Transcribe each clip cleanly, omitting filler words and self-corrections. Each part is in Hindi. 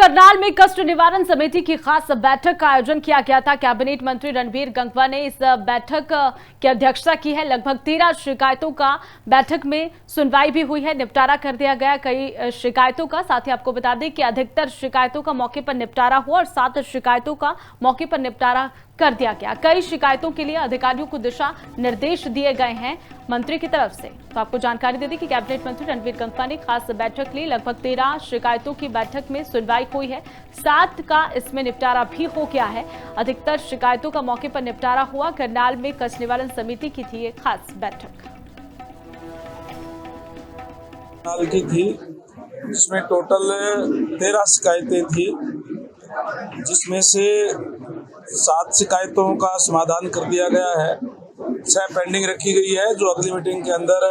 करनाल में कष्ट निवारण समिति की खास बैठक का आयोजन किया गया था। कैबिनेट मंत्री रणबीर गंगवा ने इस बैठक की अध्यक्षता की है। लगभग 13 शिकायतों का बैठक में सुनवाई भी हुई है, निपटारा कर दिया गया कई शिकायतों का। साथ ही आपको बता दें कि अधिकतर शिकायतों का मौके पर निपटारा हुआ और 7 शिकायतों का मौके पर निपटारा कर दिया गया। कई शिकायतों के लिए अधिकारियों को दिशा निर्देश दिए गए हैं मंत्री की तरफ से। तो आपको जानकारी दे दी कि कैबिनेट मंत्री रणबीर गंगवा ने खास बैठक ली। लगभग 13 शिकायतों की बैठक में सुनवाई हुई है, 7 का इसमें निपटारा भी हो गया है। अधिकतर शिकायतों का मौके पर निपटारा हुआ। करनाल में कष्ट निवारण समिति की थी एक खास बैठक की थी, जिसमें टोटल 13 शिकायतें थी, जिसमें से 7 शिकायतों का समाधान कर दिया गया है। 6 पेंडिंग रखी गई है, जो अगली मीटिंग के अंदर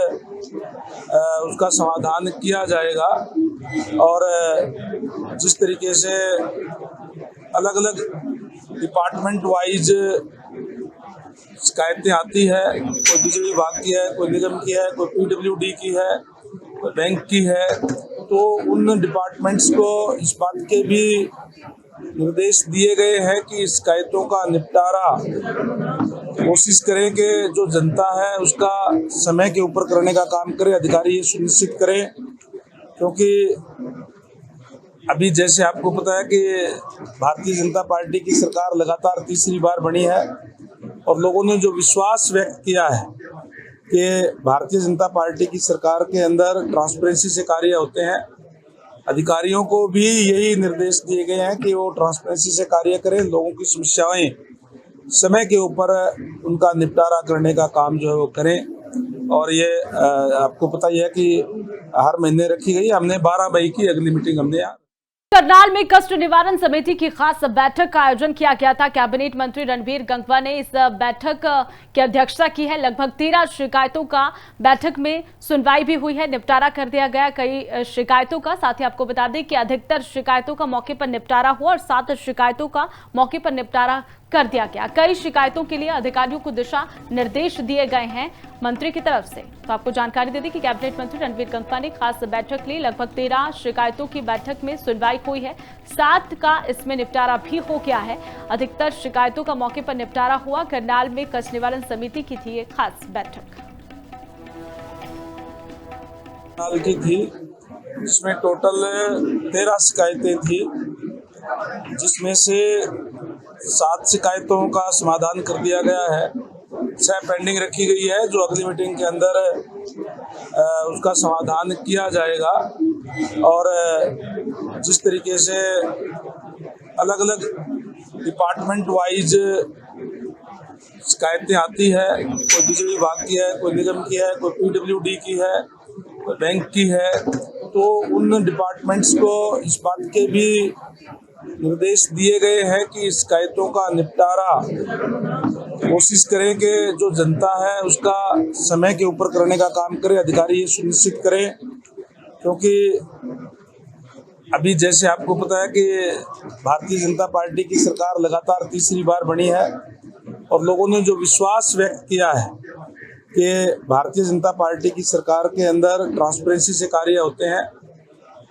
उसका समाधान किया जाएगा। और जिस तरीके से अलग अलग डिपार्टमेंट वाइज शिकायतें आती है, कोई बिजली विभाग की है, कोई निगम की है, कोई पीडब्ल्यूडी की है, कोई बैंक की है, तो उन डिपार्टमेंट्स को इस बात के भी निर्देश दिए गए हैं कि शिकायतों का निपटारा कोशिश करें कि जो जनता है उसका समय के ऊपर करने का काम करे। अधिकारी ये सुनिश्चित करें, क्योंकि अभी जैसे आपको पता है कि भारतीय जनता पार्टी की सरकार लगातार तीसरी बार बनी है और लोगों ने जो विश्वास व्यक्त किया है कि भारतीय जनता पार्टी की सरकार के अंदर ट्रांसपेरेंसी से कार्य होते हैं। अधिकारियों को भी यही निर्देश दिए गए हैं कि वो ट्रांसपेरेंसी से कार्य करें, लोगों की समस्याएं समय के ऊपर उनका निपटारा करने का काम जो है वो करें। और ये आपको पता ही है कि हर महीने रखी गई। हमने 12 मई की अगली मीटिंग हमने यहाँ करनाल में कष्ट निवारण समिति की खास बैठक का आयोजन किया गया था। कैबिनेट मंत्री रणबीर गंगवा ने इस बैठक की अध्यक्षता की है। लगभग 13 शिकायतों का बैठक में सुनवाई भी हुई है, निपटारा कर दिया गया कई शिकायतों का। साथ ही आपको बता दें कि अधिकतर शिकायतों का मौके पर निपटारा हुआ और 7 शिकायतों का मौके पर निपटारा कर दिया गया। कई शिकायतों के लिए अधिकारियों को दिशा निर्देश दिए गए हैं मंत्री की तरफ से। तो आपको जानकारी दे दी कि कैबिनेट मंत्री रणबीर गंगवा ने खास बैठक ली। लगभग 13 शिकायतों की बैठक में सुनवाई हुई है, 7 का इसमें निपटारा भी हो गया है। अधिकतर शिकायतों का मौके पर निपटारा हुआ। करनाल में कष्ट निवारण समिति की थी एक खास बैठक की थी, जिसमें टोटल 13 शिकायतें थी, जिसमें से 7 शिकायतों का समाधान कर दिया गया है। 6 पेंडिंग रखी गई है, जो अगली मीटिंग के अंदर उसका समाधान किया जाएगा। और जिस तरीके से अलग अलग डिपार्टमेंट वाइज शिकायतें आती है, कोई बिजली विभाग की है, कोई निगम की है, कोई पीडब्ल्यूडी की है, कोई बैंक की है, तो उन डिपार्टमेंट्स को इस बात के भी निर्देश दिए गए हैं कि शिकायतों का निपटारा कोशिश करें कि जो जनता है उसका समय के ऊपर करने का काम करे। अधिकारी ये सुनिश्चित करें, क्योंकि अभी जैसे आपको पता है कि भारतीय जनता पार्टी की सरकार लगातार तीसरी बार बनी है और लोगों ने जो विश्वास व्यक्त किया है कि भारतीय जनता पार्टी की सरकार के अंदर ट्रांसपेरेंसी से कार्य होते हैं।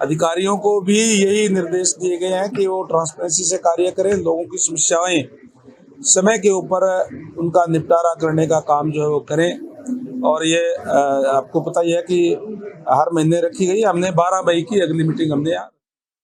अधिकारियों को भी यही निर्देश दिए गए हैं कि वो ट्रांसपेरेंसी से कार्य करें, लोगों की समस्याएं समय के ऊपर उनका निपटारा करने का काम जो है वो करें। और ये आपको पता ही है कि हर महीने रखी गई। हमने 12 मई की अगली मीटिंग हमने यहाँ